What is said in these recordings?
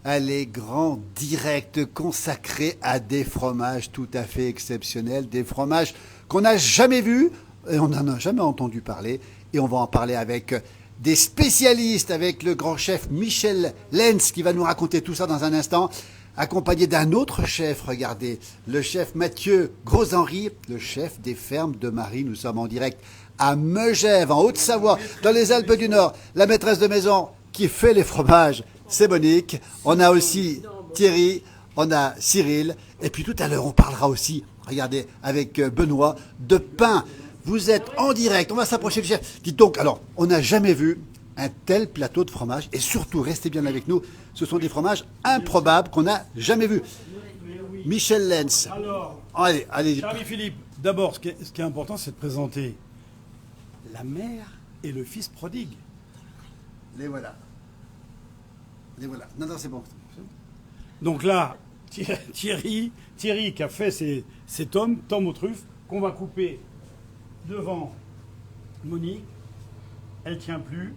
Allez, grand direct consacré à des fromages tout à fait exceptionnels, des fromages qu'on n'a jamais vus et on n'en a jamais entendu parler. Et on va en parler avec des spécialistes, avec le grand chef Michel Lenz qui va nous raconter tout ça dans un instant, accompagné d'un autre chef, regardez, le chef Mathieu Gros-Henri, le chef des fermes de Marie. Nous sommes en direct à Megève, en Haute-Savoie, dans les Alpes du Nord. La maîtresse de maison qui fait les fromages, c'est Monique. On a aussi Thierry, on a Cyril. Et puis tout à l'heure, on parlera aussi, regardez, avec Benoît, de pain. Vous êtes en direct, on va s'approcher du chef. Dites donc, alors, on n'a jamais vu un tel plateau de fromage. Et surtout, restez bien avec nous, ce sont des fromages improbables qu'on n'a jamais vus. Michel Lenz. Alors, allez. Charlie Philippe, d'abord, ce qui est important, c'est de présenter la mère et le fils prodigue. Les voilà. Non, c'est bon. Donc là, Thierry qui a fait ses tomes aux truffes, qu'on va couper devant Monique. Elle tient plus.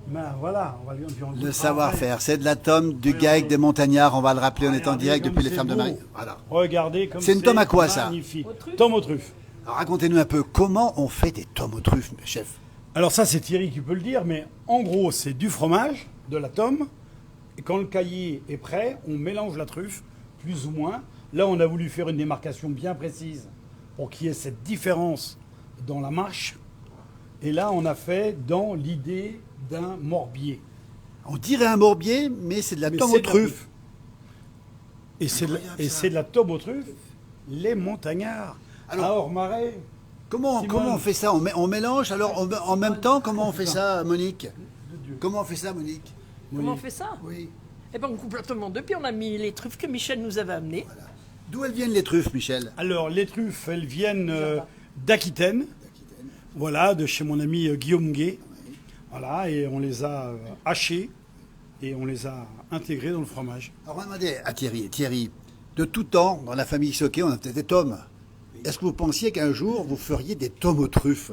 Ben voilà, on va lui en Le savoir-faire, c'est de la tome du GAEC des montagnards. On va le rappeler, on est en direct depuis les fermes de Marie. Voilà. Regardez comme c'est une tome à quoi, ça? Magnifique. Tome aux truffes. Alors, racontez-nous un peu, comment on fait des tomes aux truffes, chef? Alors ça, c'est Thierry qui peut le dire, mais en gros, c'est du fromage, de la tome, et quand le cahier est prêt, on mélange la truffe, plus ou moins. Là, on a voulu faire une démarcation bien précise pour qu'il y ait cette différence dans la mâche. Et là, on a fait dans l'idée d'un morbier. On dirait un morbier, mais c'est de la tome aux truffes. Et c'est de la tome aux truffes, les montagnards. Alors, à Ormarais. Comment on fait ça? On mélange, alors en même temps, comment on fait ça, Monique? Comment on fait ça, Monique? Comment on fait ça? Oui. Eh bien, on coupe la tome en deux, puis on a mis les truffes que Michel nous avait amenées. Voilà. D'où elles viennent les truffes, Michel? Alors, les truffes, elles viennent d'Aquitaine. Voilà, de chez mon ami Guillaume Gay. Oui. Voilà, et on les a hachées et on les a intégrées dans le fromage. Alors, on va demander à Thierry, de tout temps, dans la famille Choquet, on a peut-être des tomes. Est-ce que vous pensiez qu'un jour, vous feriez des tomes aux truffes?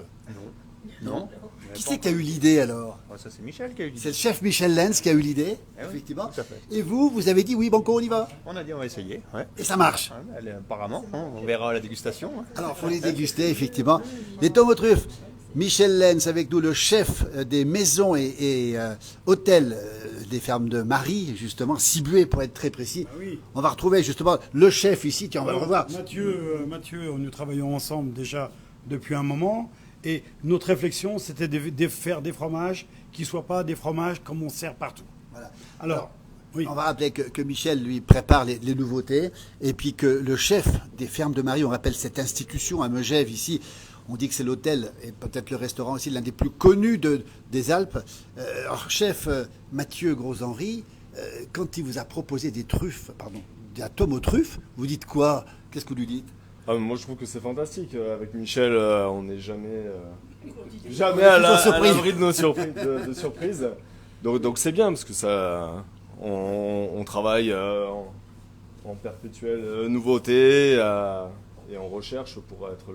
Non. Qui c'est qui a eu l'idée, alors? Ça, c'est Michel qui a eu l'idée. C'est le chef Michel Lenz qui a eu l'idée, effectivement. Tout à fait. Et vous avez dit, oui, banco, on y va? On a dit, on va essayer. Ouais. Et ça marche? Apparemment, on verra à la dégustation. Alors, il faut les déguster, effectivement. Les tomes aux truffes. Michel Lenz avec nous, le chef des maisons et hôtels des fermes de Marie, justement, Cibué pour être très précis. Ah oui. On va retrouver justement le chef ici, tiens, on va le revoir. Mathieu, nous travaillons ensemble déjà depuis un moment, et notre réflexion, c'était de faire des fromages qui ne soient pas des fromages comme on sert partout. Voilà. Alors oui. On va rappeler que Michel, lui, prépare les nouveautés, et puis que le chef des fermes de Marie, on rappelle cette institution à Megève ici. On dit que c'est l'hôtel et peut-être le restaurant aussi, l'un des plus connus des Alpes. Alors, chef Mathieu Gros-Henri, quand il vous a proposé des truffes, de la tome aux truffes, vous dites quoi? Qu'est-ce que vous lui dites? Moi, je trouve que c'est fantastique. Avec Michel, on n'est jamais à l'abri de nos surprises. Donc c'est bien parce que ça, on travaille en perpétuelle nouveauté et en recherche pour être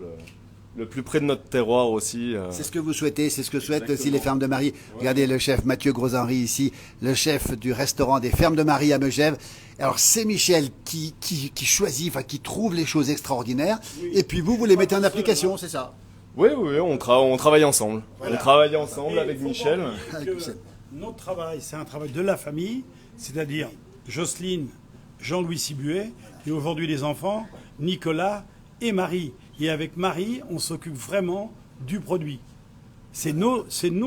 le plus près de notre terroir aussi. C'est ce que vous souhaitez, c'est ce que souhaitent aussi les fermes de Marie. Regardez le chef Mathieu Gros-Henri ici, le chef du restaurant des fermes de Marie à Megève. Alors c'est Michel qui choisit, qui trouve les choses extraordinaires, et puis vous les mettez en application, c'est ça? Oui, on travaille ensemble. Voilà. On travaille ensemble avec Michel. Notre travail, c'est un travail de la famille, c'est-à-dire Jocelyne, Jean-Louis Cibuet, et aujourd'hui les enfants, Nicolas et Marie. Et avec Marie, on s'occupe vraiment du produit. C'est nos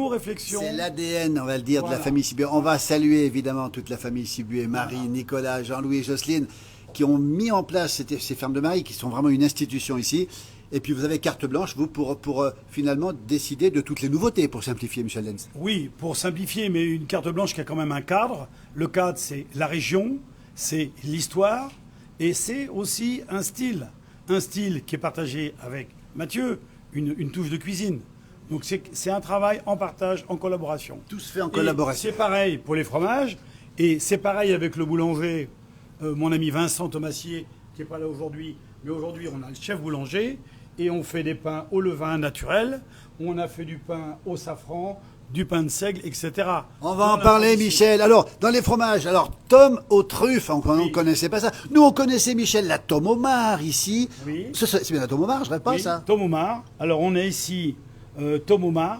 réflexions. C'est l'ADN, on va le dire, de la famille Cibuet. On va saluer évidemment toute la famille Cibuet, Marie, Nicolas, Jean-Louis et Jocelyne, qui ont mis en place ces fermes de Marie, qui sont vraiment une institution ici. Et puis vous avez carte blanche, vous, pour finalement décider de toutes les nouveautés, pour simplifier, Michel Lenz. Oui, pour simplifier, mais une carte blanche qui a quand même un cadre. Le cadre, c'est la région, c'est l'histoire, et c'est aussi un style. Un style qui est partagé avec Mathieu, une touche de cuisine. Donc c'est un travail en partage, en collaboration. Tout se fait en collaboration. C'est pareil pour les fromages, et c'est pareil avec le boulanger, mon ami Vincent Thomassier, qui n'est pas là aujourd'hui, mais aujourd'hui on a le chef boulanger, et on fait des pains au levain naturel, on a fait du pain au safran, du pain de seigle, etc. On va en parler, Michel. Alors, dans les fromages, alors, tome aux truffes, on ne connaissait pas ça. Nous, on connaissait, Michel, la tome au marc, ici. Oui. C'est bien la tome au marc, je rêve pas, Oui, ça. tome au marc. Alors, on a ici tome au marc.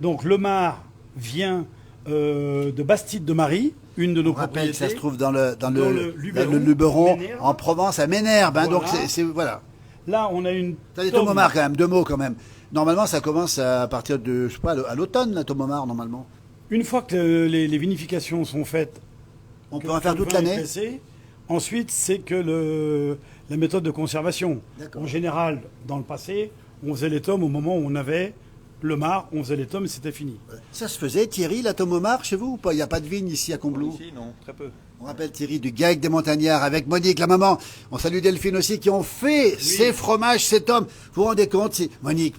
Donc, le marc vient de Bastide de Marie, une de nos On rappelle que propriétés. ça se trouve dans le Luberon, Luberon, à Ménherbe. en Provence, à Ménherbe. Hein, Voilà. donc, voilà. Là, on a une T'as des tomes au marc, quand même, deux mots, quand même. Normalement, ça commence à partir de, je sais pas, à l'automne, la tome au marc, normalement. Une fois que les vinifications sont faites, On que peut en faire le toute vin est l'année. pressé, ensuite, c'est que la méthode de conservation. D'accord. En général, dans le passé, on faisait les tomes au moment où on avait le marc, on faisait les tomes et c'était fini. Ça se faisait, Thierry, la tome au marc, chez vous ou pas? Il n'y a pas de vigne ici à Combloux. Ici, non, très peu. On rappelle Thierry du GAEC des Montagnards avec Monique, la maman. On salue Delphine aussi qui ont fait ces fromages, cet homme. Vous vous rendez compte si... Monique,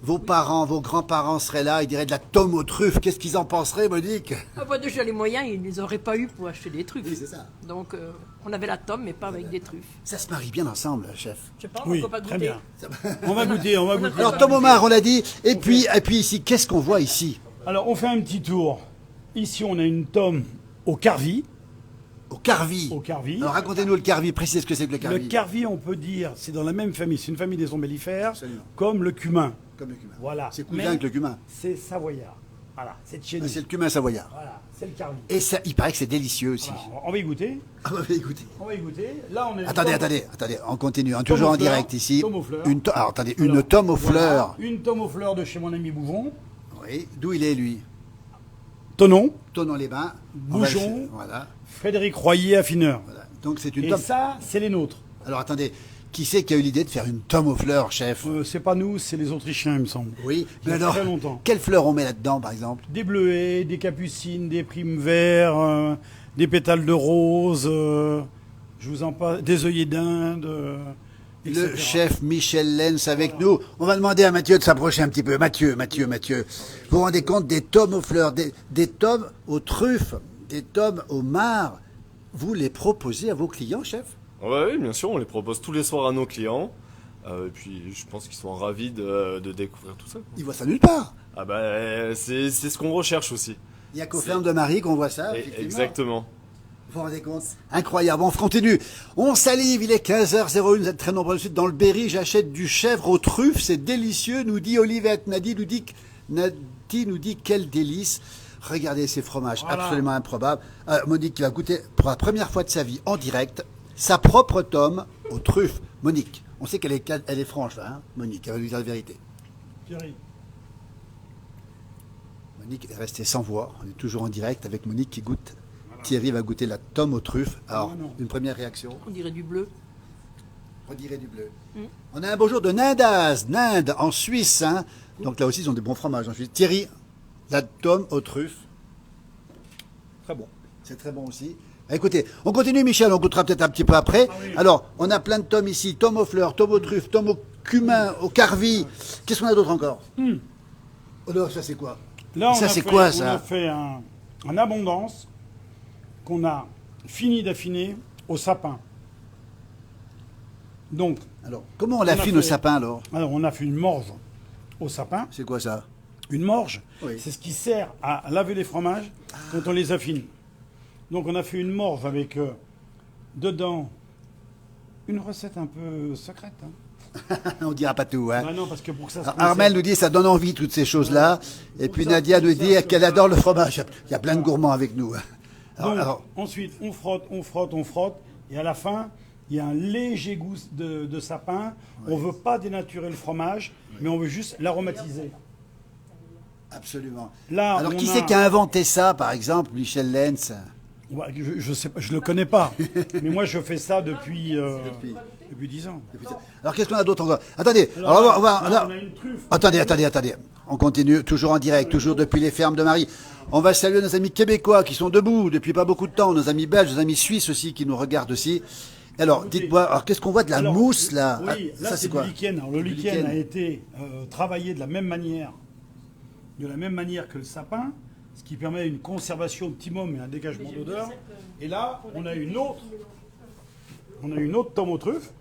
vos parents, vos grands-parents seraient là, ils diraient de la tome aux truffes. Qu'est-ce qu'ils en penseraient, Monique? Ah bah déjà les moyens, ils ne les auraient pas eu pour acheter des truffes. Oui, c'est ça. Donc on avait la tome, mais pas avec des truffes. Ça se marie bien ensemble, chef. Je sais pas, Oui, on peut pas très goûter. bien. On va goûter, on va goûter. Alors, tome au marc, on l'a dit. Et puis ici, qu'est-ce qu'on voit ici? Alors, on fait un petit tour. Ici, on a une tome au carvi. Au carvi. Au carvi. Alors, racontez-nous le carvi, précisez ce que c'est que le Le carvi. carvi, on peut dire, c'est dans la même famille, c'est une famille des ombellifères, Absolument. comme le cumin. Comme le cumin. Voilà. C'est cousin Mais avec le cumin. C'est savoyard. Voilà, c'est de chez Ah, nous. c'est le cumin savoyard. Voilà, c'est le carvi. Et ça, il paraît que c'est délicieux aussi. Voilà, on va y goûter. Ah bah écoutez. On va y goûter. Là, on est. Attendez, on continue. On est toujours en aux fleurs, direct ici. tome aux fleurs. Alors, attendez, Alors, une tome aux voilà, fleurs. Une tome aux fleurs de chez mon ami Bouvon. Oui. D'où il est, lui? Tonon, Tonon-les-Bains. On va le Boujon. faire. Voilà. Frédéric Royer, affineur. Voilà. Donc, c'est une Et tome. ça, c'est les nôtres. Alors, attendez. Qui c'est qui a eu l'idée de faire une tome aux fleurs, chef? C'est pas nous, c'est les Autrichiens, il me semble. Oui. Il y a Mais alors, très longtemps. quelles fleurs on met là-dedans, par exemple? Des bleuets, des capucines, des primes verts, des pétales de rose, je vous en passe, des œillets d'Inde, etc. Le chef Michel Lenz avec nous. On va demander à Mathieu de s'approcher un petit peu. Mathieu. Vous vous rendez compte des tomes aux fleurs, des tomes aux truffes, des tomes au marc. Vous les proposez à vos clients, chef? Ouais, oui, bien sûr, on les propose tous les soirs à nos clients. Et puis, je pense qu'ils sont ravis de découvrir tout ça. Ils voient ça nulle part. Ah bah, c'est ce qu'on recherche aussi. Il n'y a qu'aux fermes de Marie qu'on voit ça. Et- effectivement. exactement. Vous vous rendez compte? Incroyable. On continue. On salive. Il est 15h01. Vous êtes très nombreux ensuite dans le Berry. J'achète du chèvre aux truffes. C'est délicieux, nous dit Olivette. Nadie nous dit quel délice. Regardez ces fromages Voilà. absolument improbables. Monique qui va goûter pour la première fois de sa vie en direct sa propre tome aux truffes. Monique, on sait qu'elle est franche là, hein, Monique, elle va lui dire la vérité. Thierry. Monique est restée sans voix. On est toujours en direct avec Monique qui goûte. Thierry va goûter la tome aux truffes. Alors, Non. une première réaction. On dirait du bleu. Redirait du bleu. On a un beau jour de Nindaz, Ninde, en Suisse. Hein. Donc là aussi, ils ont des bons fromages en Suisse. Thierry, la tome aux truffes. Très bon. C'est très bon aussi. Écoutez, on continue, Michel, on goûtera peut-être un petit peu après. oui. Alors, on a plein de tomes ici. Tome aux fleurs, tome aux truffes, tome au cumin, au carvi. Qu'est-ce qu'on a d'autre encore Oh non, ça c'est quoi? Là, Ça, on a c'est fait- quoi, On ça? a fait un abondance qu'on a fini d'affiner au sapin. Donc, Alors, comment on On a l'affine au fait- sapin alors? on a fait une morge au sapin. C'est quoi ça? Une morge, Oui. c'est ce qui sert à laver les fromages quand on les affine. Donc on a fait une morge avec dedans une recette un peu secrète. Hein. On dira pas tout. Hein. Bah non, parce que pour que ça se Armel nous dit ça donne envie toutes ces choses-là. Et puis Nadia nous dit qu'elle adore le fromage. Il y a plein de gourmands avec nous. Hein. Donc, ensuite, on frotte. Et à la fin, il y a un léger goût de sapin. On ne veut pas dénaturer le fromage, mais on veut juste l'aromatiser. Absolument. Là, Alors on qui a- c'est qui a inventé ça, par exemple, Michel Lenz? Ouais, je sais pas, je le connais pas. Mais moi, je fais ça depuis 10 ans. Alors qu'est-ce qu'on a d'autre encore? Attendez, Alors, alors, là, on a une truffe. attendez. On continue, toujours en direct, toujours depuis les fermes de Marie. On va saluer nos amis québécois qui sont debout depuis pas beaucoup de temps, nos amis belges, nos amis suisses aussi qui nous regardent aussi. Alors, dites-moi, alors qu'est-ce qu'on voit de la Alors, mousse là? Oui, Ah, là ça c'est c'est quoi? du lichen. Alors, le Du lichen lichen. a été travaillé de la même manière que le sapin, ce qui permet une conservation optimum et un dégagement d'odeur. Et là, on a une autre tome aux truffes.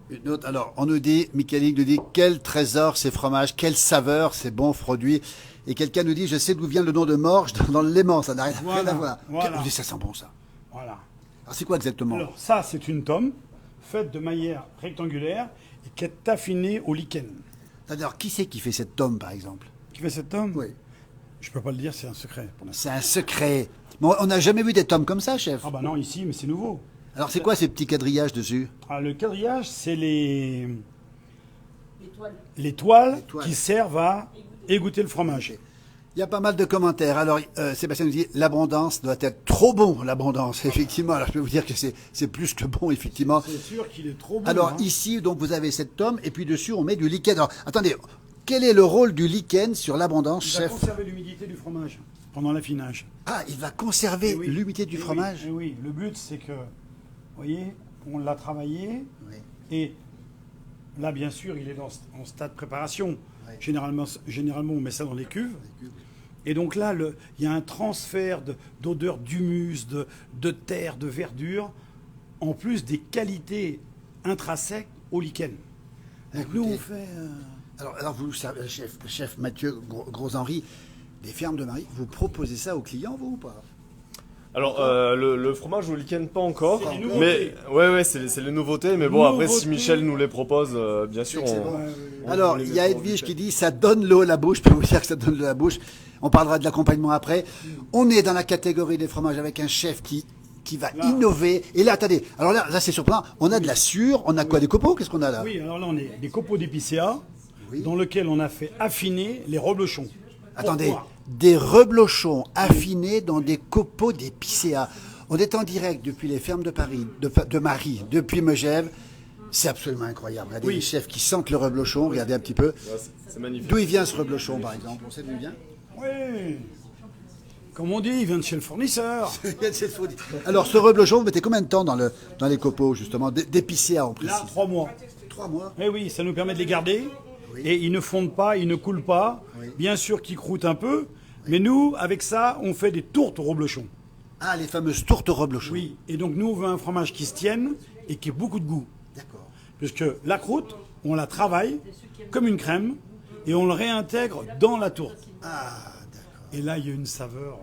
Une autre. Alors, on nous dit, Michael nous dit, quel trésor ces fromages, quelle saveur ces bons produits. Et quelqu'un nous dit, je sais d'où vient le nom de Morges dans le Léman, ça n'a rien Voilà, à voir. voilà. On dit, ça sent bon ça. Voilà. Alors, c'est quoi exactement? Alors ça, c'est une tome faite de manière rectangulaire et qui est affinée au lichen. C'est-à-dire, qui c'est qui fait cette tome, par exemple? Qui fait cette tome? Oui. Je peux pas le dire, c'est un secret pour l'instant. C'est un secret. Mais on n'a jamais vu des tomes comme ça, chef. Ah bah non, ici, mais c'est nouveau. Alors, c'est quoi ces petits quadrillages dessus? Ah, le quadrillage, c'est les toiles toiles. qui servent à égoutter le fromage. Il y a pas mal de commentaires. Alors, Sébastien nous dit, l'abondance doit être trop bon, l'abondance, effectivement. Alors, je peux vous dire que c'est plus que bon, effectivement. C'est sûr qu'il est trop bon. Alors, hein. ici, donc, vous avez cette tome, et puis dessus, on met du lichen. Alors, attendez, quel est le rôle du lichen sur l'abondance, Il va chef? conserver l'humidité du fromage pendant l'affinage. Ah, il va conserver Eh oui. l'humidité du Eh oui, fromage? eh oui, le but, c'est que, vous voyez, on l'a travaillé, Oui. et là, bien sûr, il est en stade de préparation. Ouais. Généralement, on met ça dans les cuves. Et donc là, il y a un transfert d'odeur d'humus, de terre, de verdure, en plus des qualités intrinsèques au lichen. Donc Écoutez, nous, on fait... Alors vous, chef Mathieu Gros-Henri, des fermes de Marie, vous proposez ça aux clients, vous, ou pas? Alors, le fromage au lichen, pas encore. C'est les nouveautés. Mais, ouais, c'est les nouveautés. Mais bon, après, si Nouveautés. Michel nous les propose, bien sûr, Excellent. on Alors, les il y a mettra en Edwige vitesse. qui dit, ça donne l'eau à la bouche. Je peux vous dire que ça donne l'eau à la bouche. On parlera de l'accompagnement après. On est dans la catégorie des fromages avec un chef qui va Là. innover. Et là, attendez, alors là c'est surprenant. On a de la sûre, on a quoi, des copeaux? Qu'est-ce qu'on a là? Oui, alors là, on est des copeaux d'épicéa, Oui. dans lesquels on a fait affiner les reblochons. Attendez, Pourquoi des reblochons affinés dans des copeaux d'épicéa. On est en direct depuis les fermes de Paris, de Marie, depuis Megève. C'est absolument incroyable. Regardez Oui. les chefs qui sentent le reblochon, regardez un petit peu. Ouais, c'est magnifique. D'où il vient ce reblochon, par exemple? On sait d'où il vient? Oui. Comme on dit, il vient de chez le fournisseur. Alors, ce reblochon, vous mettez combien de temps dans les copeaux, justement, d'épicéa en précis? Là, 3 mois. 3 mois. Eh oui, ça nous permet de les garder. Et ils ne fondent pas, ils ne coulent pas. Oui. Bien sûr qu'ils croûtent un peu. Mais nous, avec ça, on fait des tourtes au reblochon. Ah, les fameuses tourtes reblochons. Oui. Et donc, nous, on veut un fromage qui se tienne et qui ait beaucoup de goût. D'accord. Puisque la croûte, on la travaille comme une crème et on le réintègre dans la tourte. Ah, d'accord. Et là, il y a une saveur.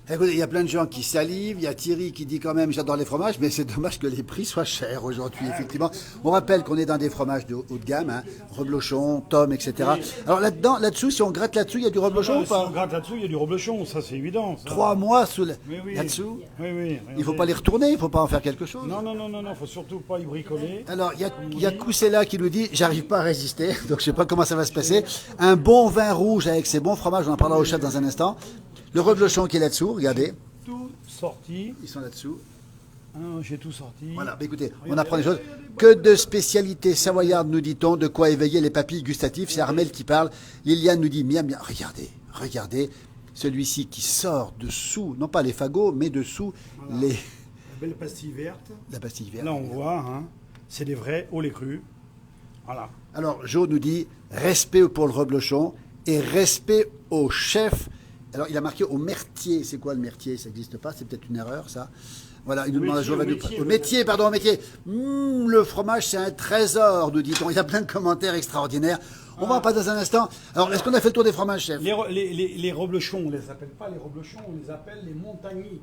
Écoutez, il y a plein de gens qui salivent. Il y a Thierry qui dit quand même j'adore les fromages, mais c'est dommage que les prix soient chers aujourd'hui, effectivement. On rappelle qu'on est dans des fromages de haut de gamme, hein, reblochon, tome, etc. Alors là-dessous, si on gratte là-dessous, il y a du reblochon ou Si on pas? gratte là-dessous, il y a du reblochon, ça c'est évident. ça. 3 mois Mais oui. là-dessous. Oui, oui. Il ne faut pas les retourner, il ne faut pas en faire quelque chose. Non, faut surtout pas y bricoler. Alors, il y a Koussela qui nous dit j'arrive pas à résister, donc je sais pas comment ça va se passer. Un bon vin rouge avec ses bons fromages, on en parlera au chef dans un instant. Le reblochon qui est là-dessous, regardez, Tout sorti. ils sont là-dessous. Hein, j'ai tout sorti. Voilà, bah écoutez, on apprend des choses. Que de spécialités savoyardes, nous dit-on, de quoi éveiller les papilles gustatives. C'est Armel qui parle. Liliane nous dit miam, miam. Regardez, celui-ci qui sort dessous, non pas les fagots, mais dessous La belle pastille verte. la pastille verte. Là, on voit, hein, c'est des vrais au lait cru. Voilà. Alors, Jo nous dit respect pour le reblochon et respect au chef. Alors, il a marqué au mertier. C'est quoi le mertier? Ça n'existe pas, c'est peut-être une erreur, ça. Voilà, il nous demande à Jo. Au métier. Le fromage, c'est un trésor, nous dit-on. Il y a plein de commentaires extraordinaires. On va en passer dans un instant. Alors, est-ce qu'on a fait le tour des fromages, chef? Les reblochons, on les appelle pas les reblochons, on les appelle les montagniers.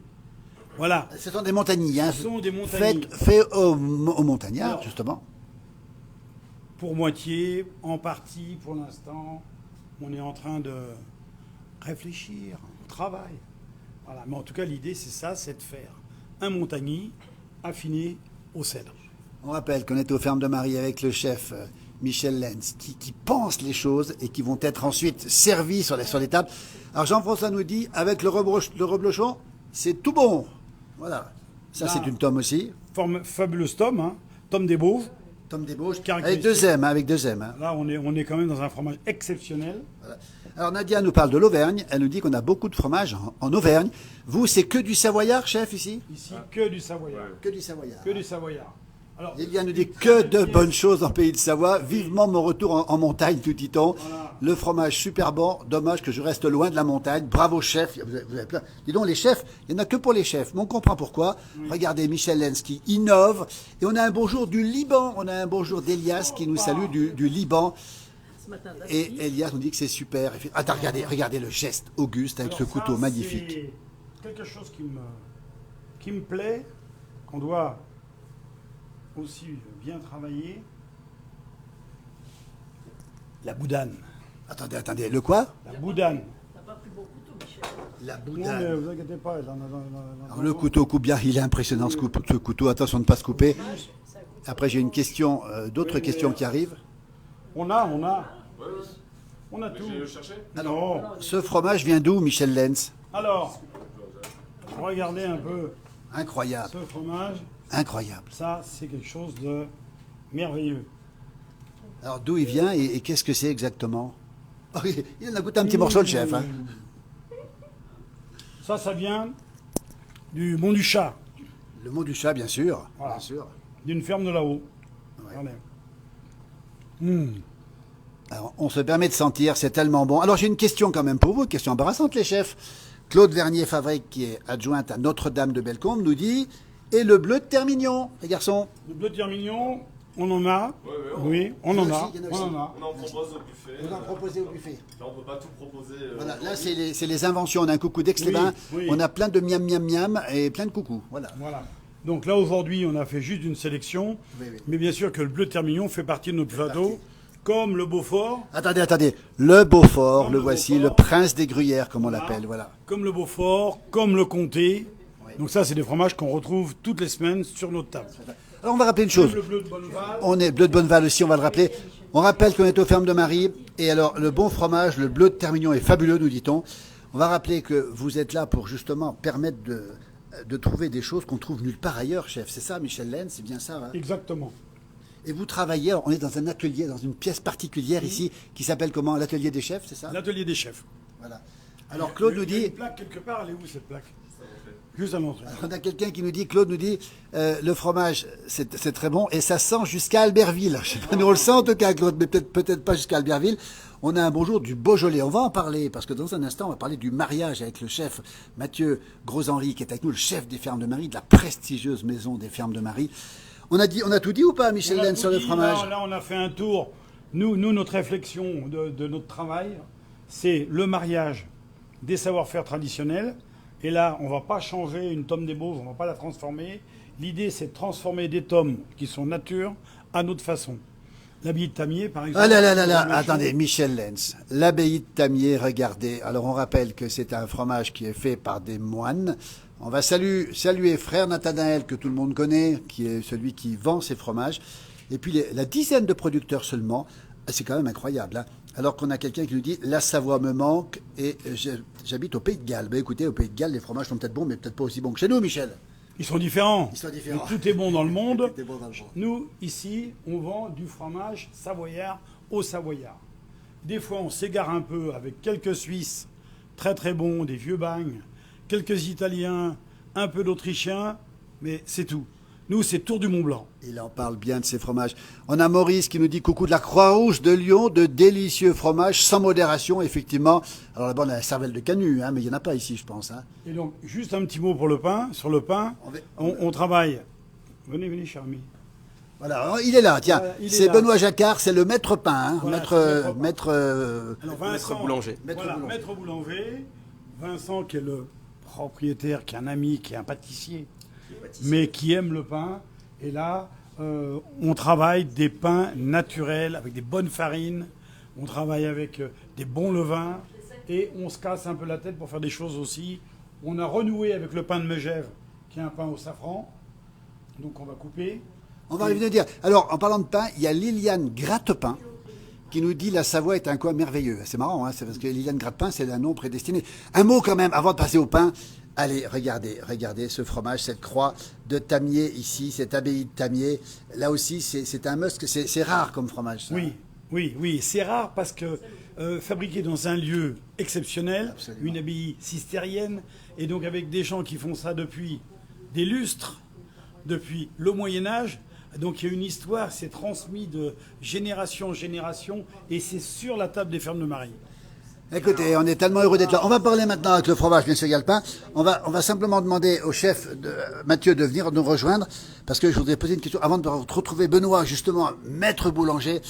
Voilà. Ce sont des montagnilles. Hein. Ce sont des montagniers. Fait aux montagnards, Alors, justement. Pour moitié, en partie, pour l'instant, on est en train de réfléchir, on travaille. Voilà. Mais en tout cas, l'idée, c'est ça, c'est de faire un montagny affiné au cèdre. On rappelle qu'on est aux fermes de Marie avec le chef Michel Lenz, qui pense les choses et qui vont être ensuite servies sur les tables. Alors Jean-François nous dit, avec le reblochon, c'est tout bon. Voilà. Ça, Là, c'est une tome aussi. Fabuleuse tome, hein, tome des Beauvres. Tome des Bauges. Caractéristique. Avec deux M. Hein. Là, on est quand même dans un fromage exceptionnel. Voilà. Alors Nadia nous parle de l'Auvergne. Elle nous dit qu'on a beaucoup de fromage en Auvergne. Vous, c'est que du savoyard, chef, ici? Ici, que du Savoyard. Que du savoyard. Que du Savoyard. Alors, Liliane nous dit que de bonnes choses en Pays de Savoie. Vivement mon retour en montagne, tout dit-on. Voilà. Le fromage super bon. Dommage que je reste loin de la montagne. Bravo chef. Vous avez plein. Dis donc les chefs, il n'y en a que pour les chefs. Mais on comprend pourquoi. Regardez Michel Lenz qui innove. Et on a un bonjour du Liban. On a un bonjour d'Elias qui nous salue du Liban. Ce matin, Et Elias nous dit que c'est super. Attends, regardez le geste auguste avec ce alors couteau ça, magnifique. C'est quelque chose qui me plaît, qu'on doit aussi bien travailler. La boudane. Attendez, le quoi? La boudane. t'as pas pris bon couteau, Michel. La Non, mais boudane. vous inquiétez pas. Alors, le couteau coupe bien, il est impressionnant ce couteau. Attention de ne pas se couper. Après, j'ai une question, d'autres questions qui arrivent. On a tout. Non. Ce fromage vient d'où, Michel Lenz? Alors, regardez un peu Incroyable, ce fromage. incroyable. Ça, c'est quelque chose de merveilleux. Alors, d'où il vient et qu'est-ce que c'est exactement? Oh, il en a goûté un petit morceau, le chef. Hein. Ça vient du Mont du Chat, Le mot du chat, bien sûr. Voilà. Bien sûr. d'une ferme de là-haut. Ouais. Regardez. Alors, on se permet de sentir, c'est tellement bon. Alors, j'ai une question quand même pour vous, une question embarrassante, les chefs. Claude Vernier-Favric, qui est adjointe à Notre-Dame de Bellecombe, nous dit « Et le bleu de Termignon, les garçons ?» Le bleu de Termignon, on en a. Oui, on Il y en en a a. aussi, il y en a On aussi. en a. On en propose au buffet. Vous en proposez au buffet. Là, on peut pas tout proposer. Voilà, là, c'est les inventions. On a un coucou d'Aix-les-Bains, Oui. on a plein de miam miam miam et plein de coucous. Voilà. Voilà. Donc là, aujourd'hui, on a fait juste une sélection. Oui. Mais bien sûr que le bleu de Termignon fait partie de notre plateau, comme le Beaufort. Attendez. Le Beaufort, Comme le le voici, Beaufort. le prince des gruyères, comme on Voilà. l'appelle. Voilà. Comme le Beaufort, comme le Comté. Oui. Donc ça, c'est des fromages qu'on retrouve toutes les semaines sur notre table. Alors, on va rappeler une chose. Comme le bleu de Bonneval. On est bleu de Bonneval aussi, on va le rappeler. On rappelle qu'on est aux fermes de Marie. Et alors, le bon fromage, le bleu de Termignon est fabuleux, nous dit-on. On va rappeler que vous êtes là pour justement permettre de trouver des choses qu'on trouve nulle part ailleurs, chef. C'est ça, Michel Lenz, c'est bien ça. Hein. Exactement. Et vous travaillez, alors, on est dans un atelier, dans une pièce particulière ici, qui s'appelle comment? L'atelier des chefs, c'est ça? L'atelier des chefs. Voilà. Alors, Claude nous Il y a dit... une plaque quelque part, elle est où cette plaque? Juste à l'entrée. On a quelqu'un qui nous dit, Claude nous dit, le fromage, c'est très bon et ça sent jusqu'à Albertville. Je sais pas, nous on le sent en tout cas, Claude, mais peut-être pas jusqu'à Albertville. On a un bonjour du Beaujolais. On va en parler parce que dans un instant, on va parler du mariage avec le chef Mathieu Gros-Henri qui est avec nous, le chef des Fermes de Marie, de la prestigieuse maison des Fermes de Marie. On a tout dit ou pas, Michel On a Lenz, tout sur le dit, fromage? Là, on a fait un tour. Nous notre réflexion de notre travail, c'est le mariage des savoir-faire traditionnels. Et là, on ne va pas changer une tome des Bauges, on ne va pas la transformer. L'idée, c'est de transformer des tomes qui sont nature à notre façon. L'abbaye de Tamier, par exemple. Ah là, c'est la même attendez, chose. Michel Lenz, l'abbaye de Tamier, regardez. Alors on rappelle que c'est un fromage qui est fait par des moines. On va saluer frère Nathanaël, que tout le monde connaît, qui est celui qui vend ces fromages. Et puis la dizaine de producteurs seulement, c'est quand même incroyable. Hein. Alors qu'on a quelqu'un qui nous dit « La Savoie me manque et j'habite au Pays de Galles ». Ben écoutez, au Pays de Galles, les fromages sont peut-être bons, mais peut-être pas aussi bons que chez nous, Michel. Ils sont différents. Ils sont différents. Mais tout est bon dans le monde. Tout est bon dans le monde. Nous, ici, on vend du fromage savoyard au savoyard. Des fois, on s'égare un peu avec quelques Suisses très très bons, des vieux bagnes, quelques Italiens, un peu d'Autrichiens, mais c'est tout. Nous, c'est Tour du Mont-Blanc. Il en parle bien de ces fromages. On a Maurice qui nous dit coucou de la Croix-Rouge de Lyon, de délicieux fromages sans modération, effectivement. Alors là-bas, on a la cervelle de canut, hein, mais il n'y en a pas ici, je pense. Hein. Et donc, juste un petit mot pour le pain. Sur le pain, on travaille. Venez, cher ami. Voilà, alors, il est là, tiens. Voilà, il est C'est là. Benoît Jacquard, c'est le maître pain. Hein, Voilà, c'est le maître, Alors, Vincent, boulanger. Maître boulanger. Vincent, qui est le propriétaire, qui est un ami, qui est un pâtissier, mais qui aime le pain. Et là, on travaille des pains naturels, avec des bonnes farines. On travaille avec des bons levains. Et on se casse un peu la tête pour faire des choses aussi. On a renoué avec le pain de Megève, qui est un pain au safran. Donc on va couper. On va revenir dire. Alors, en parlant de pain, il y a Liliane Grattepin qui nous dit la Savoie est un coin merveilleux. C'est marrant, hein, c'est parce que Liliane Grattepin, c'est un nom prédestiné. Un mot quand même, avant de passer au pain. Allez, regardez ce fromage, cette croix de Tamier ici, cette abbaye de Tamier. Là aussi, c'est un must, c'est rare comme fromage. Ça. Oui. C'est rare parce que fabriqué dans un lieu exceptionnel, Absolument. une abbaye cistérienne, et donc avec des gens qui font ça depuis des lustres, depuis le Moyen-Âge. Donc il y a une histoire, c'est transmis de génération en génération, et c'est sur la table des fermes de Marie. Écoutez, on est tellement heureux d'être là. On va parler maintenant avec le fromage, monsieur Galpin. On va simplement demander au chef Mathieu de venir nous rejoindre, parce que je voudrais poser une question avant de retrouver Benoît, justement, maître boulanger.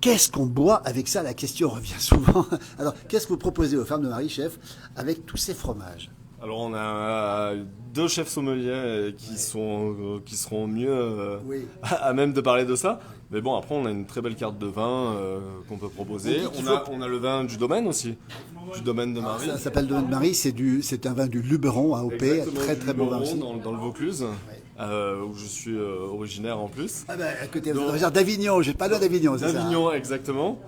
Qu'est-ce qu'on boit avec ça? La question revient souvent. Alors, qu'est-ce que vous proposez aux fermes de Marie, chef, avec tous ces fromages? Alors on a deux chefs sommeliers qui seront mieux Oui. à même de parler de ça. Mais bon, après on a une très belle carte de vin qu'on peut proposer. On a le vin du domaine aussi, du domaine de Marie. Ça s'appelle Domaine de Marie, c'est un vin du Luberon, AOP, Exactement, très du très bon vin Luberon, aussi. dans le Vaucluse, où je suis originaire en plus. Ah ben, écoutez, vous êtes originaire d'Avignon, j'ai pas loin d'Avignon, c'est ça? D'Avignon, exactement.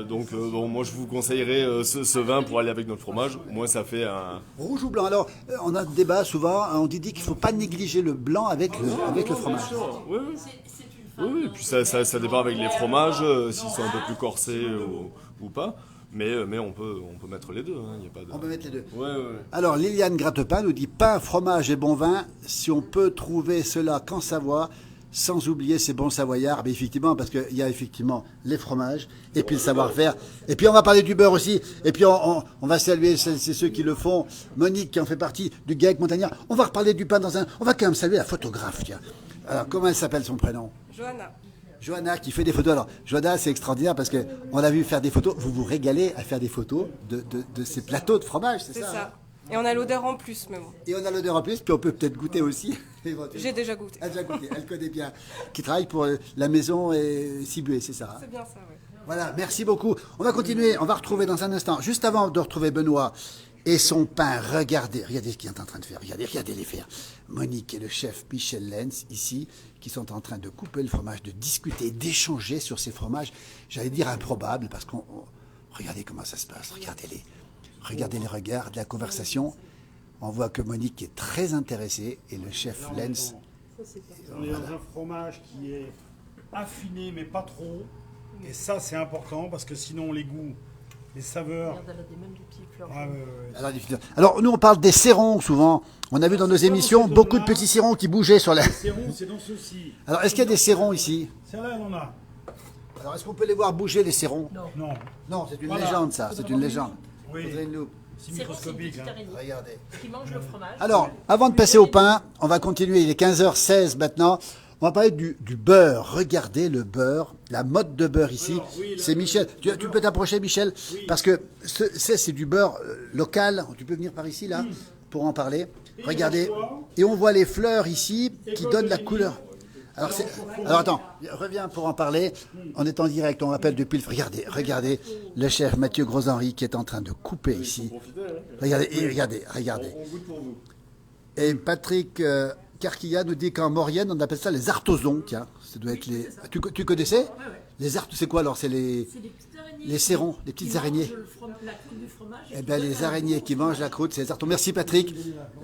Donc bon, moi je vous conseillerais ce vin pour aller avec notre fromage. Moi ça fait un... Rouge ou blanc? Alors, on a un débat souvent, on dit qu'il ne faut pas négliger le blanc avec le fromage. Oui, oui. Oui, et puis ça dépend avec les fromages, s'ils sont un peu plus corsés ou pas. Mais on peut mettre les deux. Hein, y a pas de... On peut mettre les deux. Ouais. Alors, Liliane Grattepin nous dit pain, fromage et bon vin, si on peut trouver cela qu'en Savoie, sans oublier ces bons savoyards. Mais effectivement, parce qu'il y a effectivement les fromages, et puis le savoir-faire. Et puis on va parler du beurre aussi. Et puis on va saluer c'est ceux qui le font. Monique qui en fait partie du GAEC Montagnard. On va reparler du pain dans un... On va quand même saluer la photographe, tiens. Alors, comment elle s'appelle son prénom? Johanna. Johanna qui fait des photos. Alors, Johanna, c'est extraordinaire parce que on l'a vu faire des photos. Vous vous régalez à faire des photos de ces plateaux de fromage, c'est C'est ça? ça. Et on a l'odeur en plus, mais bon. Et on a l'odeur en plus, puis on peut peut-être goûter aussi. J'ai déjà goûté. Elle a déjà goûté, elle connaît bien. Qui travaille pour la maison Cibué, c'est ça? C'est bien ça, ouais. Voilà, merci beaucoup. On va continuer, on va retrouver dans un instant, juste avant de retrouver Benoît et son pain. Regardez ce qu'il est en train de faire. Regardez les faire. Monique et le chef Michel Lenz, ici, qui sont en train de couper le fromage, de discuter, d'échanger sur ces fromages, j'allais dire improbables, parce qu'on... Regardez comment ça se passe, regardez-les. Regardez les regards de la conversation. On voit que Monique est très intéressée et le chef Lenz... On est dans un fromage qui est affiné, mais pas trop. Et ça, c'est important, parce que sinon, les goûts, les saveurs... Regarde, elle a des- même des petits fleurs. Ah, ouais. Alors, nous, on parle des sérons, souvent. On a vu dans nos émissions beaucoup de petits sérons qui bougeaient sur la... C'est rond, c'est dans ceci. Alors, est-ce qu'il y a des sérons ici? C'est là, on en a. Alors, est-ce qu'on peut les voir bouger, les sérons? Non. Non, c'est une Voilà. légende, ça. C'est une légende. Oui. Faudrait une loupe. C'est C'est rond, c'est une microscopique. petite Hein. araignée Regardez. qui mange le fromage. Alors, avant de passer au pain, on va continuer. Il est 15h16 maintenant. On va parler du beurre. Regardez le beurre, la mode de beurre ici. Alors, oui, là, c'est Michel. Tu peux t'approcher, Michel? Parce que c'est du beurre local. Tu peux venir par ici, là, pour en parler. Regardez. Et on voit les fleurs ici qui donnent la couleur. Alors attends, reviens pour en parler. On est en direct, on rappelle depuis le... Regardez le chef Mathieu Gros-Henri qui est en train de couper ici. Regardez. On goûte pour vous. Et Patrick Carquilla nous dit qu'en Maurienne, on appelle ça les artosons. Tiens, ça doit être les... Tu connaissais? Les artosons, c'est quoi alors? C'est les... C'est des petites araignées. Les sérons, les petites qui araignées. mangent la croûte du fromage. Eh bien, les araignées qui mangent la croûte, c'est les artosons. Merci Patrick.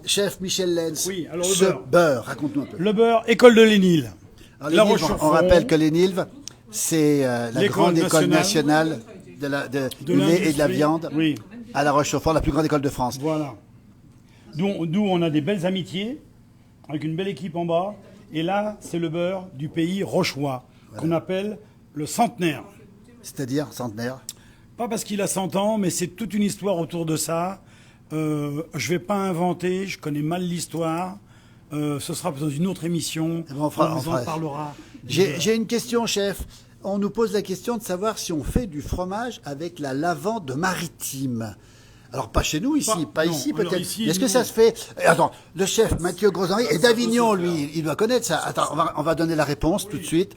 Chef Michel Lenz. Oui, alors le ce beurre. beurre, raconte-nous un peu. Le beurre, école de l'Énil. Alors, les La Nilves, on Roche-sur-Foron. rappelle que les Nilves, c'est la L'école grande école nationale nationale du lait et de la l'industrie. viande Oui. à La Roche-sur-Foron, la plus grande école de France. Voilà. D'où on a des belles amitiés, avec une belle équipe en bas. Et là, c'est le beurre du pays rochois, qu'on appelle le centenaire. C'est-à-dire, centenaire. Pas parce qu'il a 100 ans, mais c'est toute une histoire autour de ça. Je vais pas inventer, je connais mal l'histoire. Ce sera dans une autre émission. Eh ben, on fera- vous on en fera- parlera. J'ai une question, chef. On nous pose la question de savoir si on fait du fromage avec la lavande maritime. Alors, pas chez nous, ici, pas non. ici Alors, peut-être. ici, Est-ce que nous- ça se fait? Attends, le chef Mathieu Gros-Henri est d'Avignon, lui. Il doit connaître ça. Attends, on va donner la réponse tout de suite.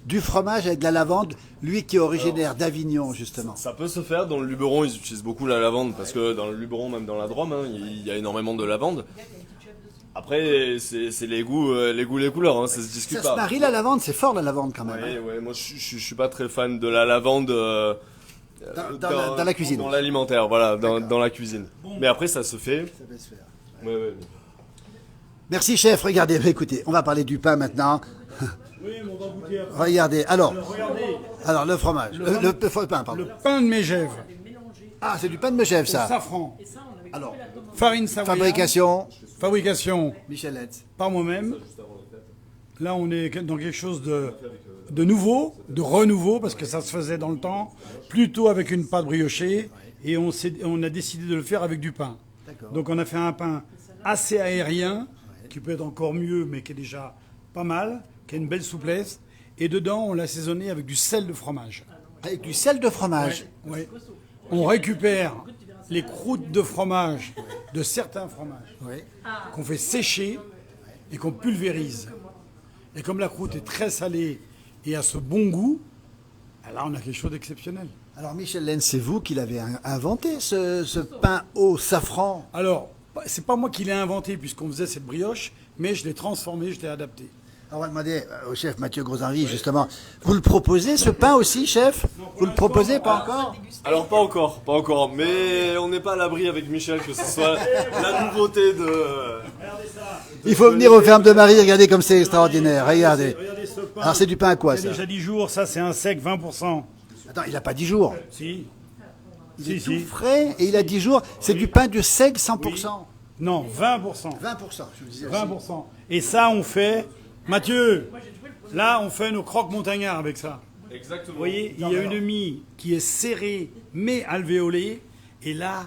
Du fromage avec de la lavande, lui qui est originaire d'Avignon, justement. Ça peut se faire. Dans le Luberon, ils utilisent beaucoup la lavande parce que dans le Luberon, même dans la Drôme, hein, il y a énormément de lavande. Après, c'est les goûts, les couleurs, hein, ça se discute Ça pas. se marie la lavande, c'est fort la lavande quand même. Ouais, moi je suis pas très fan de la lavande Dans la cuisine. Dans l'alimentaire, voilà, dans la cuisine. Mais après, ça se fait. Ça peut se faire. Ouais. Merci chef, regardez, écoutez, on va parler du pain maintenant. Oui, mais on va goûter après. Regardez, alors Regardez, le fromage, le pain, pardon. le pain de Mégève, Ah, c'est du pain de Megève au ça. safran, Alors, farine savoyarde, fabrication, fabrication Michel Letz. par moi-même, Là, on est dans quelque chose de nouveau, de renouveau, parce que ça se faisait dans le temps, plutôt avec une pâte briochée, et on a décidé de le faire avec du pain. D'accord. Donc on a fait un pain assez aérien, qui peut être encore mieux, mais qui est déjà pas mal, qui a une belle souplesse, et dedans, on l'a assaisonné avec du sel de fromage. Avec du sel de fromage. Ouais. On récupère les croûtes de fromage de certains fromages Oui. qu'on fait sécher et qu'on pulvérise. Et comme la croûte est très salée et a ce bon goût, là on a quelque chose d'exceptionnel. Alors Michel Lenz, c'est vous qui l'avez inventé, ce pain au safran. Alors, c'est pas moi qui l'ai inventé puisqu'on faisait cette brioche, mais je l'ai transformé, je l'ai adapté. On va demander au chef Mathieu Gros-Henri, justement, vous le proposez ce pain aussi, chef? Vous le proposez, pas encore? Alors pas encore, mais on n'est pas à l'abri avec Michel que ce soit la nouveauté de... Il faut venir aux fermes de Marie, regardez comme c'est extraordinaire, regardez. Regardez ce pain. Alors c'est du pain à quoi Il y ça? a déjà 10 jours, ça c'est un sec 20%. Attends, il n'a pas 10 jours. Si. Il est tout frais et il a 10 jours. C'est du pain de seigle 100%. Non, 20%. 20%, je vous disais. 20%. Et ça, on fait... Mathieu, là, on fait nos croques montagnards avec ça. Exactement. Vous voyez, il y a une mie qui est serrée, mais alvéolée. Et là,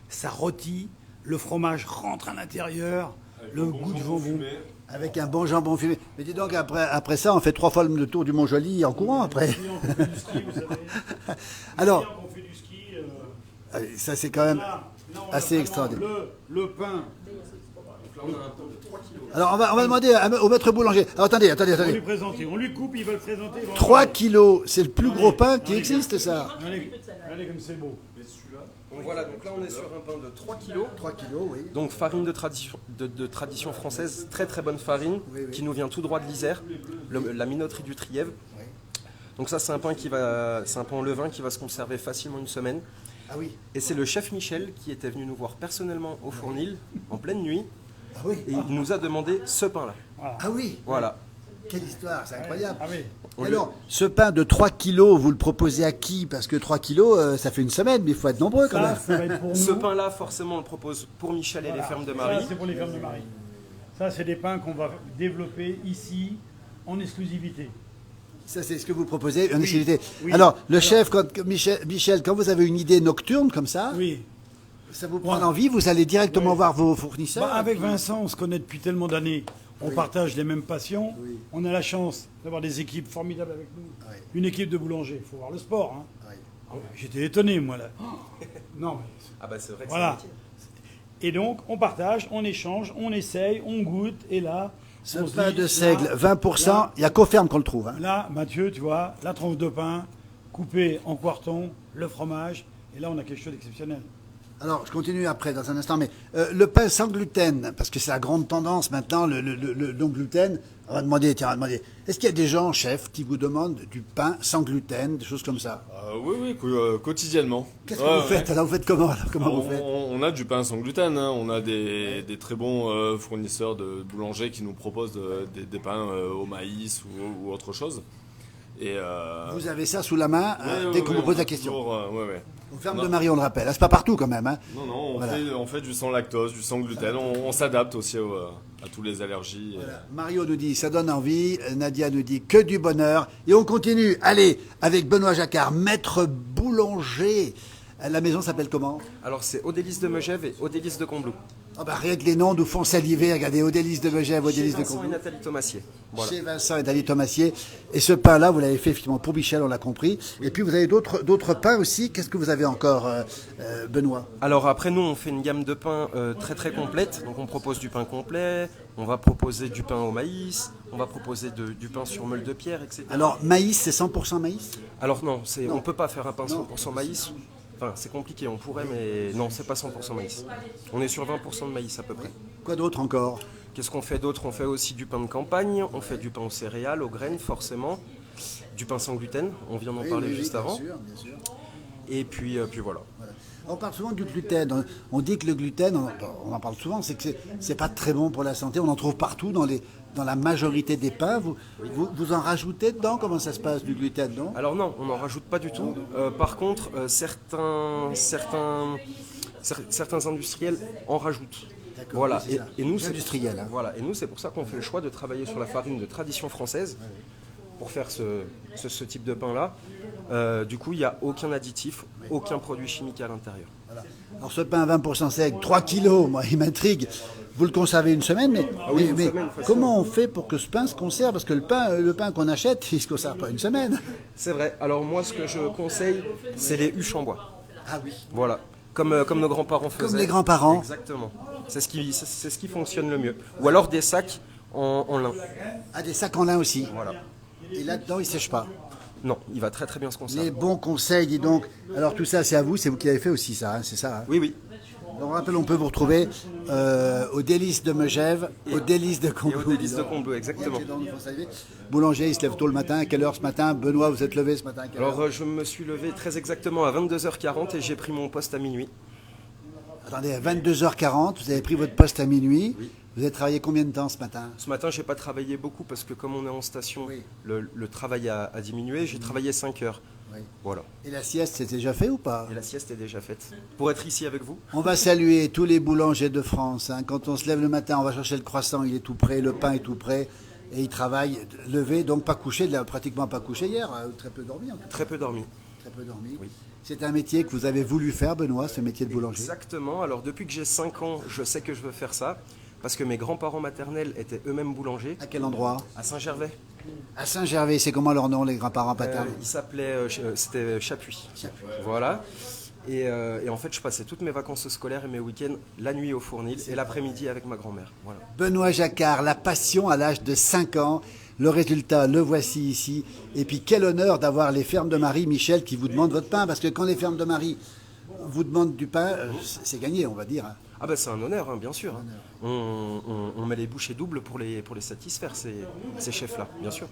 ça rôtit. Le fromage rentre à l'intérieur. Le goût de jambon. Avec un bon jambon fumé. Mais dis donc, après ça, on fait 3 fois le tour du Mont-Joli en courant après. Si on fait du ski, vous savez. Alors, On fait du ski. ça c'est quand même Là, on a assez vraiment extraordinaire. Le pain. Alors on va demander au maître boulanger. Alors, attendez. On lui présente. On lui coupe, il va le présenter. 3 kilos, c'est le plus gros pain qui existe ça. Allez, comme c'est beau. Donc voilà, donc là on est sur un pain de 3 kg. 3 kilos, oui. Donc farine de tradition française, très très bonne farine, qui nous vient tout droit de l'Isère, la minoterie du Trièvre. Donc ça c'est un pain en levain qui va se conserver facilement une semaine. Ah oui. Et c'est le chef Michel qui était venu nous voir personnellement au Fournil en pleine nuit. Ah oui. Et il nous a demandé ce pain-là. Ah oui. Voilà. Quelle histoire, c'est incroyable. Ah oui. Alors, ce pain de 3 kilos, vous le proposez à qui? Parce que 3 kilos, ça fait une semaine, mais il faut être nombreux quand Ça, même. ça va être pour nous. Ce pain-là, forcément, on le propose pour Michel et les fermes de Marie. Ça, c'est pour les fermes de Marie. Ça, c'est des pains qu'on va développer ici, en exclusivité. Ça, c'est ce que vous proposez, en exclusivité. oui. Alors, chef, Michel, quand vous avez une idée nocturne comme ça, Oui. ça vous prend envie, vous allez directement voir vos fournisseurs. Avec Vincent, on se connaît depuis tellement d'années. On partage les mêmes passions. Oui. On a la chance d'avoir des équipes formidables avec nous. Oui. Une équipe de boulangers. Il faut voir le sport. Hein. Oui. Ah ouais, j'étais étonné, moi, là. Non, mais... Ah bah c'est vrai que Voilà. c'est un métier. Et donc, on partage, on échange, on essaye, on goûte. Et là... Ce on se pain dit, de là, seigle, 20%, il n'y a qu'aux fermes qu'on le trouve. Hein. Là, Mathieu, tu vois, la tranche de pain, coupée en quartons, le fromage. Et là, on a quelque chose d'exceptionnel. Alors, je continue après, dans un instant, mais le pain sans gluten, parce que c'est la grande tendance maintenant, le non-gluten. On va demander, est-ce qu'il y a des gens, chef, qui vous demandent du pain sans gluten, des choses comme ça? Oui, quotidiennement. Qu'est-ce que vous faites? Alors, vous faites comment? Comment vous faites? On a du pain sans gluten, hein. On a des très bons fournisseurs de boulangers qui nous proposent des pains au maïs ou autre chose. Et Vous avez ça sous la main dès qu'on vous pose la question. Ouais. Aux fermes de Marie, on le rappelle. C'est pas partout quand même. Hein. Non, Voilà. on fait du sans lactose, du sans gluten. On s'adapte aussi à toutes les allergies. Voilà. Mario nous dit ça donne envie. Nadia nous dit que du bonheur. Et on continue. Allez, avec Benoît Jacquard, maître boulanger. La maison s'appelle comment? Alors c'est Odélice de Megève et Odélice de Combloux. Oh bah, rien que les noms nous font saliver. Regardez, Odélice de Megève, Chez Odélice de Vincent et Combloux. Nathalie Thomassier. Voilà. Chez Vincent et Nathalie Thomassier. Et ce pain-là, vous l'avez fait effectivement pour Michel, on l'a compris. Et puis vous avez d'autres pains aussi. Qu'est-ce que vous avez encore, Benoît? Alors après nous on fait une gamme de pains très très complète, donc on propose du pain complet, on va proposer du pain au maïs, on va proposer du pain sur meule de pierre, etc. Alors, maïs, c'est 100% maïs? Alors non, on ne peut pas faire un pain 100% maïs, enfin c'est compliqué, on pourrait mais non c'est pas 100% maïs. On est sur 20% de maïs à peu près. Quoi d'autre encore? Qu'est-ce qu'on fait d'autre? On fait aussi du pain de campagne, on fait du pain aux céréales, aux graines forcément, du pain sans gluten, on vient d'en parler juste avant. Bien sûr. Et puis voilà. On parle souvent du gluten. On dit que le gluten, on en parle souvent, c'est que c'est pas très bon pour la santé. On en trouve partout dans la majorité des pains. Vous en rajoutez dedans? Comment ça se passe du gluten, non? Alors non, on n'en rajoute pas du tout. Par contre, certains industriels en rajoutent. Voilà. oui, c'est ça. Et nous, c'est Industriel, hein. Voilà. Et nous, c'est pour ça qu'on fait le choix de travailler sur la farine de tradition française pour faire ce type de pain-là. Du coup, il n'y a aucun additif, aucun produit chimique à l'intérieur. Alors ce pain à 20% sec, 3 kilos, moi, il m'intrigue. Vous le conservez une semaine, mais, oui, mais- une mais semaine, facilement. comment on fait pour que ce pain se conserve? Parce que le pain qu'on achète, il ne se conserve pas une semaine. C'est vrai. Alors moi, ce que je conseille, c'est les huches en bois. Ah oui. Voilà. Comme nos grands-parents faisaient. Comme les grands-parents. Exactement. C'est ce qui fonctionne le mieux. Ou alors des sacs en lin. Ah, des sacs en lin aussi. Voilà. Et là-dedans, il ne sèche pas. Non, il va très très bien se conserver. Les bons conseils, dis donc. Alors tout ça, c'est à vous, c'est vous qui avez fait aussi ça, hein, c'est ça, hein. Oui, oui. Donc, rappel, on peut vous retrouver au Délices de Megève, au Délices de Et Combloux. au délice de Combloux, exactement. Boulanger, il se lève tôt le matin. À quelle heure ce matin? Benoît, vous êtes levé ce matin à quelle heure? Alors je me suis levé très exactement à 22h40 et j'ai pris mon poste à minuit. Attendez, à 22h40, vous avez pris votre poste à minuit. Vous avez travaillé combien de temps ce matin? Ce matin, j'ai pas travaillé beaucoup parce que comme on est en station, Oui. le travail a diminué. J'ai travaillé 5 heures. Oui. Voilà. Et la sieste, c'est déjà fait ou pas? Et la sieste est déjà faite. Pour être ici avec vous, On va saluer tous les boulangers de France, hein. Quand on se lève le matin, on va chercher le croissant, il est tout prêt, le pain est tout prêt. Et ils travaillent levé, donc pas couché, pratiquement pas couché hier, très peu dormi en tout cas. très peu dormi. Très peu dormi. Oui. C'est un métier que vous avez voulu faire, Benoît, ce métier de boulanger. Exactement. Alors depuis que j'ai 5 ans, je sais que je veux faire ça. Parce que mes grands-parents maternels étaient eux-mêmes boulangers À quel endroit? à Saint-Gervais. À Saint-Gervais, c'est comment leur nom, les grands-parents paternels? Ils s'appelaient, c'était Chapuis. Voilà. Et en fait, je passais toutes mes vacances scolaires et mes week-ends la nuit au fournil et l'après-midi avec ma grand-mère. Voilà. Benoît Jacquard, la passion à l'âge de 5 ans. Le résultat, le voici ici. Et puis quel honneur d'avoir les fermes de Marie, Michel, qui vous demandent votre pain. Parce que quand les fermes de Marie vous demandent du pain, c'est gagné, on va dire, hein. Ah ben c'est un honneur, hein, bien sûr. On met les bouchées doubles pour les satisfaire, ces chefs-là, bien sûr.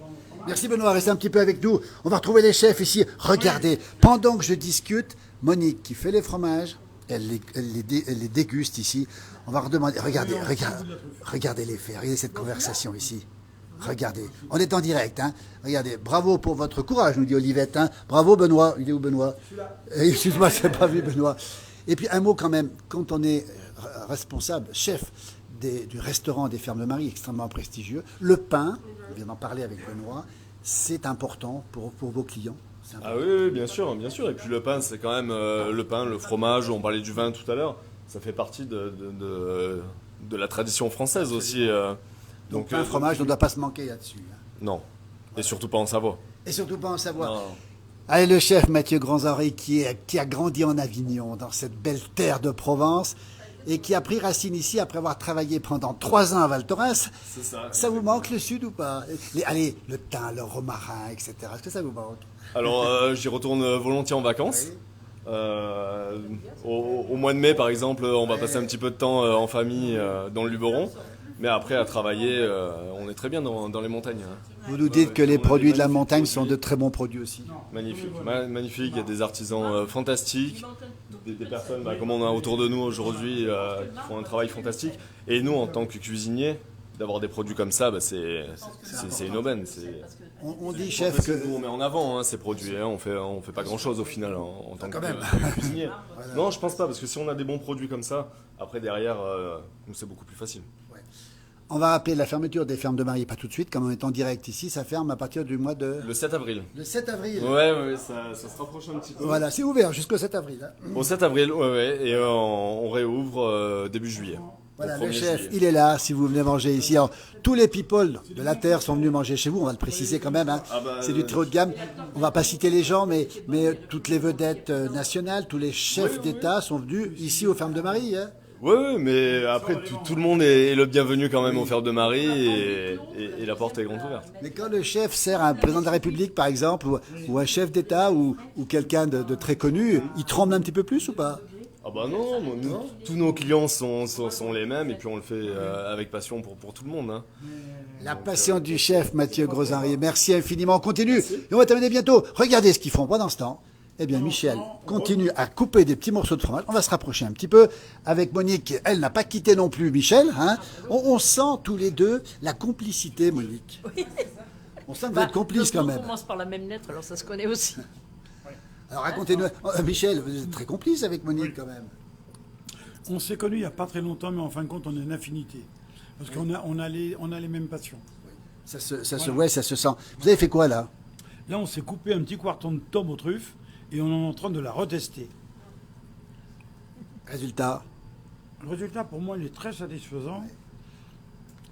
Merci Benoît, restez un petit peu avec nous. On va retrouver les chefs ici. Regardez, pendant que je discute, Monique qui fait les fromages, elle les déguste ici. On va redemander, regardez les faits, regardez cette conversation ici. Regardez, on est en direct, hein. Regardez, bravo pour votre courage, nous dit Olivette, hein. Bravo Benoît, il est où Benoît? Excuse-moi, je n'ai pas vu Benoît. Et puis un mot quand même, quand on est responsable, chef du restaurant des Fermes de Marie, extrêmement prestigieux, le pain, on vient d'en parler avec Benoît, c'est important pour vos clients. C'est important. Ah oui, bien sûr, bien sûr. Et puis le pain, c'est quand même le pain, le fromage, on parlait du vin tout à l'heure, ça fait partie de la tradition française aussi. Donc pain, fromage, on ne doit pas se manquer là-dessus, hein. Non, et surtout pas en Savoie. Et surtout pas en savoir. Non. Allez, le chef Mathieu Grands-Henri qui a grandi en Avignon, dans cette belle terre de Provence, et qui a pris racine ici après avoir travaillé pendant 3 ans à Val Thorens. C'est ça. Ça vous manque le sud ou pas? Allez, le thym, le romarin, etc. Est-ce que ça vous manque? Alors j'y retourne volontiers en vacances. Oui. Au mois de mai, par exemple, on va passer un petit peu de temps en famille dans le Luberon. Mais après, à travailler, on est très bien dans les montagnes, hein. Vous nous dites que les produits de la montagne sont de très bons produits aussi. Magnifique, magnifique. Il y a des artisans fantastiques, des personnes comme on a autour de nous aujourd'hui qui font un travail fantastique. Et nous, en tant que cuisiniers, d'avoir des produits comme ça, c'est une aubaine. On dit, chef, que... Nous, on met en avant ces produits. Hein. On fait pas grand-chose au final en tant que même. cuisinier. Non, je pense pas, parce que si on a des bons produits comme ça, après derrière, nous c'est beaucoup plus facile. On va rappeler la fermeture des Fermes de Marie, pas tout de suite, comme on est en direct ici, ça ferme à partir du mois de... Le 7 avril. Le 7 avril. Ouais, ça se rapproche un petit peu. Voilà, c'est ouvert jusqu'au 7 avril, hein. Au 7 avril, ouais, et on réouvre début juillet. Voilà, Au le 1er chef, juillet. il est là, si vous venez manger ici. Alors, tous les people de la Terre sont venus manger chez vous, on va le préciser quand même, hein. Ah bah, C'est du très haut de gamme. On va pas citer les gens, mais toutes les vedettes nationales, tous les chefs d'État sont venus ici aux Fermes de Marie, hein. Ouais, mais après, tout le monde est le bienvenu quand même aux Fermes de Marie et la porte est grande ouverte. Mais quand le chef sert à un président de la République, par exemple, ou un chef d'État, ou quelqu'un de très connu, il tremble un petit peu plus ou pas? Ah bah non, tous nos clients sont les mêmes et puis on le fait avec passion pour tout le monde, hein. La passion du chef Mathieu Grands-Henri. Merci infiniment. On continue. Et on va terminer bientôt. Regardez ce qu'ils font pendant ce temps. Eh bien, Michel continue à couper des petits morceaux de fromage. On va se rapprocher un petit peu avec Monique. Elle n'a pas quitté non plus Michel, hein. On sent tous les deux la complicité, Monique. On sent que vous êtes complices quand même. On commence par la même lettre, alors ça se connaît aussi. Alors racontez-nous. Michel, vous êtes très complice avec Monique quand même. On s'est connus il n'y a pas très longtemps, mais en fin de compte, on a une affinité. Parce qu'on a les mêmes passions. Ça se sent. Vous avez fait quoi là? Là, on s'est coupé un petit quarton de tome aux truffes et on est en train de la retester. Résultat? Le résultat, pour moi, il est très satisfaisant.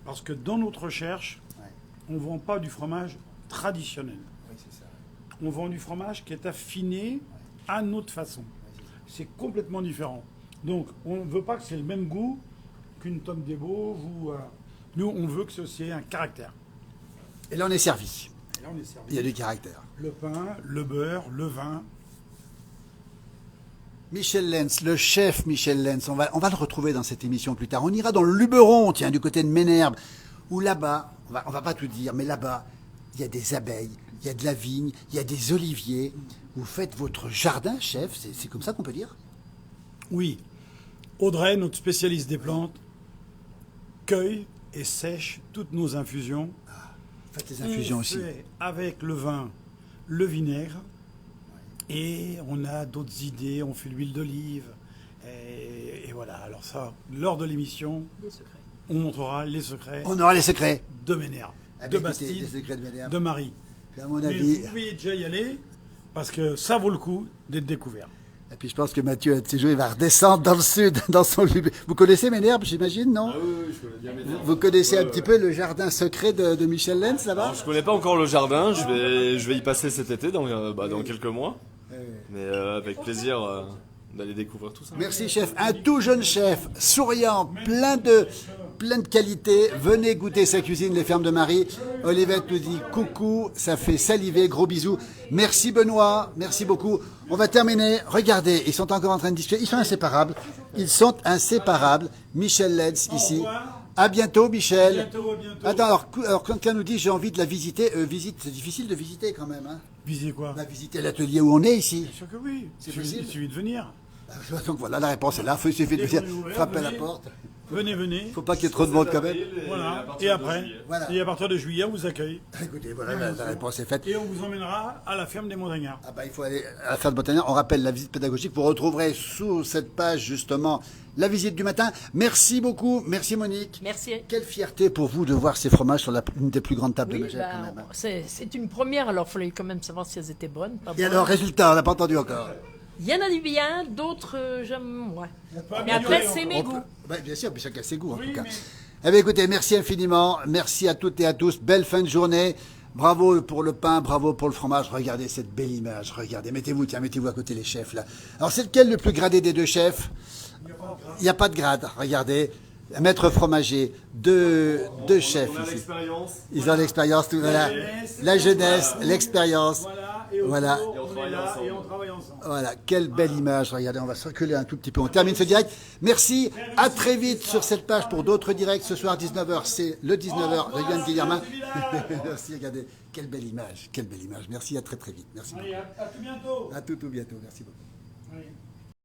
Parce que dans notre recherche, on ne vend pas du fromage traditionnel. On vend du fromage qui est affiné à notre façon. C'est complètement différent. Donc, on ne veut pas que c'est le même goût qu'une tome des Beauves. Nous, on veut que c'est un caractère. Et là, on est servi. Et là, on est servi. Il y a du caractère. Le pain, le beurre, le vin. Michel Lenz, le chef Michel Lenz, on va le retrouver dans cette émission plus tard. On ira dans le Luberon, tiens, du côté de Ménherbe, où là-bas, on va pas tout dire, mais là-bas, il y a des abeilles, il y a de la vigne, il y a des oliviers. Vous faites votre jardin, chef, c'est comme ça qu'on peut dire? Oui. Audrey, notre spécialiste des plantes, cueille et sèche toutes nos infusions. Faites les infusions on aussi. Fait avec le vin, le vinaigre, et on a d'autres idées, on fait l'huile d'olive. Et voilà, alors ça, lors de l'émission, on montrera les secrets On aura les secrets. de Ménherbe, Ah, de mais écoutez, Bastille, les secrets de Ménherbe. de Marie. Puis à mon Mais avis, vous pouvez déjà y aller, parce que ça vaut le coup d'être découvert. et puis je pense que Mathieu, un de ces jours, il va redescendre dans le sud, dans son Luberon. Vous connaissez Ménherbe, j'imagine, non? Ah oui, je connais bien mes nerfs. Vous connaissez un petit peu le jardin secret de Michel Lenz, là-bas? Alors, je connais pas encore le jardin, je vais y passer cet été, dans quelques mois. Mais avec plaisir d'aller découvrir tout ça. Merci chef, un tout jeune chef, souriant, plein de qualités. Venez goûter sa cuisine, les fermes de Marie. Olivette nous dit coucou, ça fait saliver, gros bisous. Merci Benoît, merci beaucoup. On va terminer, regardez, ils sont encore en train de discuter, ils sont inséparables. Ils sont inséparables. Michel Lenz ici. À bientôt Michel. À bientôt. Attends, alors quand quelqu'un nous dit j'ai envie de la visiter, c'est difficile de visiter quand même. Hein. Visez quoi? On va visiter l'atelier où on est ici. Bien sûr que oui. C'est Il possible. suffit de venir. Donc voilà, la réponse est là. Il suffit de Dès qu'on est ouvert, frapper à la venez. porte. Venez. Faut pas qu'il y ait trop de monde quand même. Voilà. Et après, Voilà. et à partir de juillet, on vous accueille. Écoutez, voilà, la réponse est faite. Et on vous emmènera à la ferme des Montagnards. Ah bah, il faut aller à la ferme de Montagnard. On rappelle la visite pédagogique. Vous retrouverez sous cette page justement la visite du matin. Merci beaucoup. Merci Monique. Merci. Quelle fierté pour vous de voir ces fromages sur une des plus grandes tables de Oui, Megève quand même. Hein. c'est une première, alors il fallait quand même savoir si elles étaient bonnes. Pas Et bonnes. alors, résultat, on n'a pas entendu encore. Il y en a du bien, d'autres j'aime moins. peut Mais après, améliorer c'est mes goûts. Bah, bien sûr, puis chacun ses goûts en Oui, tout cas. mais- Eh bien, écoutez, merci infiniment. Merci à toutes et à tous. Belle fin de journée. Bravo pour le pain, bravo pour le fromage. Regardez cette belle image. Regardez, mettez-vous à côté les chefs là. Alors, c'est lequel le plus gradé des deux chefs? Il n'y a pas de grade. Regardez, un maître fromager, deux chefs On a ici. l'expérience. Ils ont l'expérience, tout voilà. La jeunesse, l'expérience. Voilà. Et autour, Voilà. on est là et on travaille ensemble. Voilà, quelle belle image. Regardez, on va circuler un tout petit peu. On termine ce direct. Merci. À très vite sur cette page pour d'autres directs. Ce soir, 19h, c'est le 19h de Yann Guillermin. Merci, regardez. Quelle belle image. Quelle belle image. Merci, à très très vite. Merci beaucoup. Allez, à tout bientôt. À tout bientôt. Merci beaucoup. Allez.